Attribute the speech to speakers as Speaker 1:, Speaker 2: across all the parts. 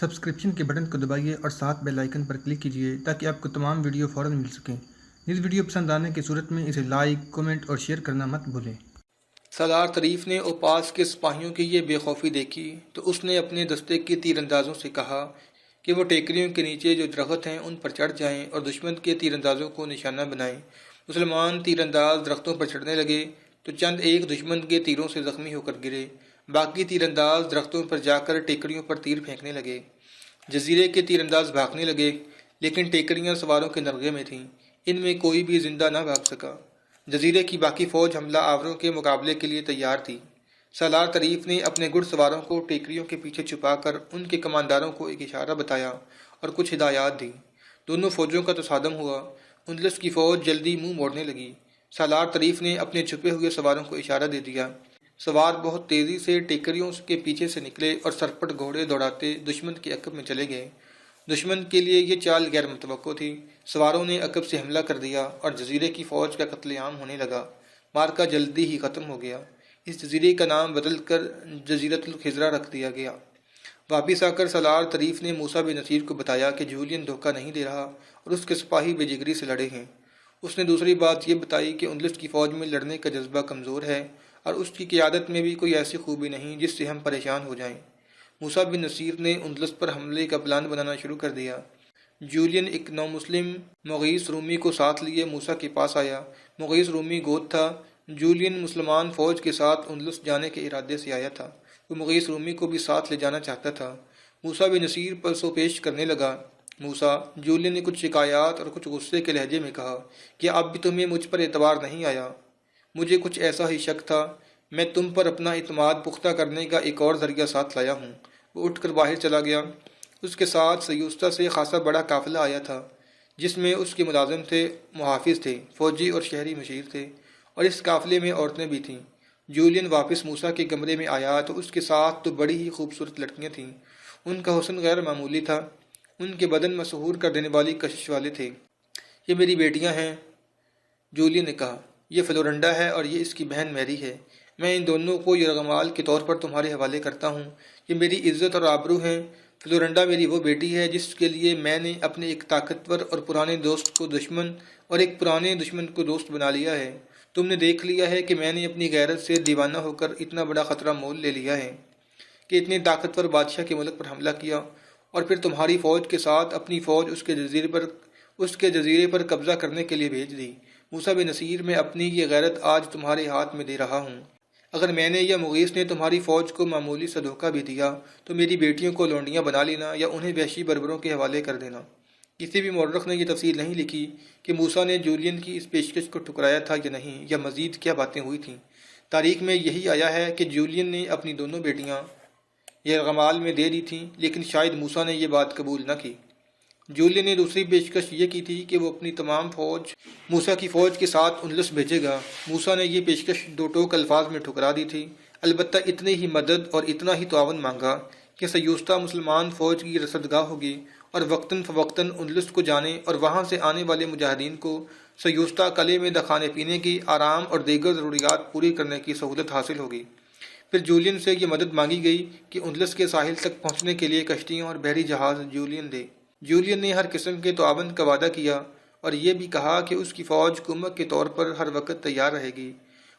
Speaker 1: Subscription کے button کو دبائیے اور ساتھ بیل آئیکن پر کلک کیجیے تاکہ آپ کو تمام ویڈیو فوراً مل سکیں۔ اس ویڈیو پسند آنے کی صورت میں اسے لائک، کمنٹ اور شیئر کرنا مت بھولیں۔
Speaker 2: سالار طریف نے اوپاس کے سپاہیوں کی یہ بے خوفی دیکھی تو اس نے اپنے دستے کے تیر اندازوں سے کہا کہ وہ ٹیکریوں کے نیچے جو درخت ہیں ان پر چڑھ جائیں اور دشمن کے تیر اندازوں کو نشانہ بنائیں۔ مسلمان تیر انداز درختوں پر چڑھنے لگے تو چند ایک دشمن کے تیروں سے زخمی ہو کر گرے، باقی تیر انداز درختوں پر جا کر ٹیکریوں پر تیر پھینکنے لگے۔ جزیرے کے تیر انداز بھاگنے لگے لیکن ٹیکریاں سواروں کے نرغے میں تھیں، ان میں کوئی بھی زندہ نہ بھاگ سکا۔ جزیرے کی باقی فوج حملہ آوروں کے مقابلے کے لیے تیار تھی۔ سالار طریف نے اپنے گھڑ سواروں کو ٹیکریوں کے پیچھے چھپا کر ان کے کمانداروں کو ایک اشارہ بتایا اور کچھ ہدایات دی۔ دونوں فوجوں کا تصادم ہوا، اندلس کی فوج جلدی منہ موڑنے لگی۔ سالار طریف نے اپنے چھپے ہوئے سواروں کو اشارہ دے دیا۔ سوار بہت تیزی سے ٹیکریوں کے پیچھے سے نکلے اور سرپٹ گھوڑے دوڑاتے دشمن کے عقب میں چلے گئے۔ دشمن کے لیے یہ چال غیر متوقع تھی۔ سواروں نے عقب سے حملہ کر دیا اور جزیرے کی فوج کا قتل عام ہونے لگا۔ مارکا جلدی ہی ختم ہو گیا۔ اس جزیرے کا نام بدل کر جزیرۃ الخضرا رکھ دیا گیا۔ واپس آ کر سالار طریف نے موسیٰ بن نصیر کو بتایا کہ جولین دھوکہ نہیں دے رہا اور اس کے سپاہی بے جگری سے لڑے ہیں۔ اس نے دوسری بات یہ بتائی کہ اندلس کی فوج میں لڑنے کا جذبہ کمزور ہے اور اس کی قیادت میں بھی کوئی ایسی خوبی نہیں جس سے ہم پریشان ہو جائیں۔ موسیٰ بن نصیر نے اندلس پر حملے کا پلان بنانا شروع کر دیا۔ جولین ایک نو مسلم مغیث رومی کو ساتھ لیے موسیٰ کے پاس آیا۔ مغیث رومی گوت تھا۔ جولین مسلمان فوج کے ساتھ اندلس جانے کے ارادے سے آیا تھا۔ وہ مغیث رومی کو بھی ساتھ لے جانا چاہتا تھا۔ موسیٰ بن نصیر پر سو پیش کرنے لگا۔ موسیٰ، جولین نے کچھ شکایات اور کچھ غصے کے لہجے میں کہا کہ اب بھی تمہیں مجھ پر اعتبار نہیں آیا؟ مجھے کچھ ایسا ہی شک تھا۔ میں تم پر اپنا اعتماد پختہ کرنے کا ایک اور ذریعہ ساتھ لایا ہوں۔ وہ اٹھ کر باہر چلا گیا۔ اس کے ساتھ سیوستا سے خاصا بڑا قافلہ آیا تھا جس میں اس کے ملازم تھے، محافظ تھے، فوجی اور شہری مشیر تھے، اور اس قافلے میں عورتیں بھی تھیں۔ جولین واپس موسیٰ کے کمرے میں آیا تو اس کے ساتھ تو بڑی ہی خوبصورت لڑکیاں تھیں۔ ان کا حسن غیر معمولی تھا۔ ان کے بدن مسحور کر دینے والی کشش والے تھے۔ یہ میری بیٹیاں ہیں، جولین نے کہا۔ یہ فلورنڈا ہے اور یہ اس کی بہن میری ہے۔ میں ان دونوں کو یرغمال کے طور پر تمہارے حوالے کرتا ہوں۔ یہ میری عزت اور آبرو ہیں۔ فلورنڈا میری وہ بیٹی ہے جس کے لیے میں نے اپنے ایک طاقتور اور پرانے دوست کو دشمن اور ایک پرانے دشمن کو دوست بنا لیا ہے۔ تم نے دیکھ لیا ہے کہ میں نے اپنی غیرت سے دیوانہ ہو کر اتنا بڑا خطرہ مول لے لیا ہے کہ اتنے طاقتور بادشاہ کے ملک پر حملہ کیا اور پھر تمہاری فوج کے ساتھ اپنی فوج اس کے جزیرے پر قبضہ کرنے کے لیے بھیج دی۔ موسیٰ بن نصیر، میں اپنی یہ غیرت آج تمہارے ہاتھ میں دے رہا ہوں۔ اگر میں نے یا مغیث نے تمہاری فوج کو معمولی سا دھوکہ بھی دیا تو میری بیٹیوں کو لونڈیاں بنا لینا یا انہیں وحشی بربروں کے حوالے کر دینا۔ کسی بھی مورخ نے یہ تفصیل نہیں لکھی کہ موسیٰ نے جولین کی اس پیشکش کو ٹھکرایا تھا یا نہیں، یا مزید کیا باتیں ہوئی تھیں۔ تاریخ میں یہی آیا ہے کہ جولین نے اپنی دونوں بیٹیاں یرغمال میں دے دی تھیں، لیکن شاید موسیٰ نے یہ بات قبول نہ کی۔ جولین نے دوسری پیشکش یہ کی تھی کہ وہ اپنی تمام فوج موسیٰ کی فوج کے ساتھ اندلس بھیجے گا۔ موسیٰ نے یہ پیشکش دو ٹوک الفاظ میں ٹھکرا دی تھی، البتہ اتنی ہی مدد اور اتنا ہی تعاون مانگا کہ سیوستا مسلمان فوج کی رصدگاہ ہوگی اور وقتاً فوقتاً اندلس کو جانے اور وہاں سے آنے والے مجاہدین کو سیوستا قلعے میں کھانے پینے کی، آرام اور دیگر ضروریات پوری کرنے کی سہولت حاصل ہوگی۔ پھر جولین سے یہ مدد مانگی گئی کہ اندلس کے ساحل تک پہنچنے کے لیے کشتیاں اور بحری جہاز جولین دے۔ جولین نے ہر قسم کے تعاون کا وعدہ کیا اور یہ بھی کہا کہ اس کی فوج کمک کے طور پر ہر وقت تیار رہے گی۔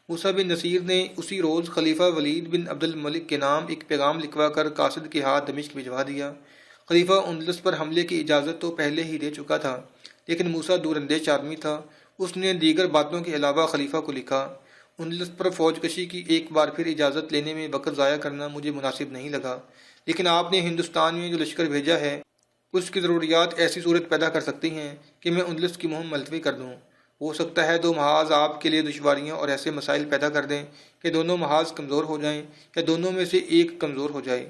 Speaker 2: موسیٰ بن نصیر نے اسی روز خلیفہ ولید بن عبد الملک کے نام ایک پیغام لکھوا کر قاصد کے ہاتھ دمشق بھجوا دیا۔ خلیفہ اندلس پر حملے کی اجازت تو پہلے ہی دے چکا تھا، لیکن موسیٰ دور اندیش آدمی تھا۔ اس نے دیگر باتوں کے علاوہ خلیفہ کو لکھا، اندلس پر فوج کشی کی ایک بار پھر اجازت لینے میں وقت ضائع کرنا مجھے مناسب نہیں لگا، لیکن آپ نے ہندوستان میں جو لشکر بھیجا ہے اس کی ضروریات ایسی صورت پیدا کر سکتی ہیں کہ میں اندلس کی مہم ملتوی کر دوں۔ ہو سکتا ہے دو محاذ آپ کے لیے دشواریاں اور ایسے مسائل پیدا کر دیں کہ دونوں محاذ کمزور ہو جائیں یا دونوں میں سے ایک کمزور ہو جائے۔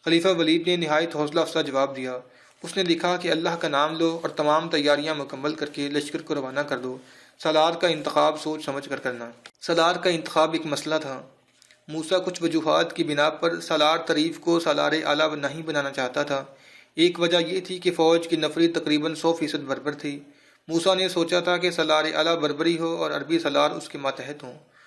Speaker 2: خلیفہ ولید نے نہایت حوصلہ افزا جواب دیا۔ اس نے لکھا کہ اللہ کا نام لو اور تمام تیاریاں مکمل کر کے لشکر کو روانہ کر دو۔ سالار کا انتخاب سوچ سمجھ کر کرنا۔ سالار کا انتخاب ایک مسئلہ تھا۔ موسیٰ کچھ وجوہات کی بنا پر سالار طریف کو سالار اعلیٰ نہیں بنانا چاہتا تھا۔ ایک وجہ یہ تھی کہ فوج کی نفری تقریباً 100% بربر تھی۔ موسیٰ نے سوچا تھا کہ سالار اعلیٰ بربری ہو اور عربی سالار اس کے ماتحت ہوں۔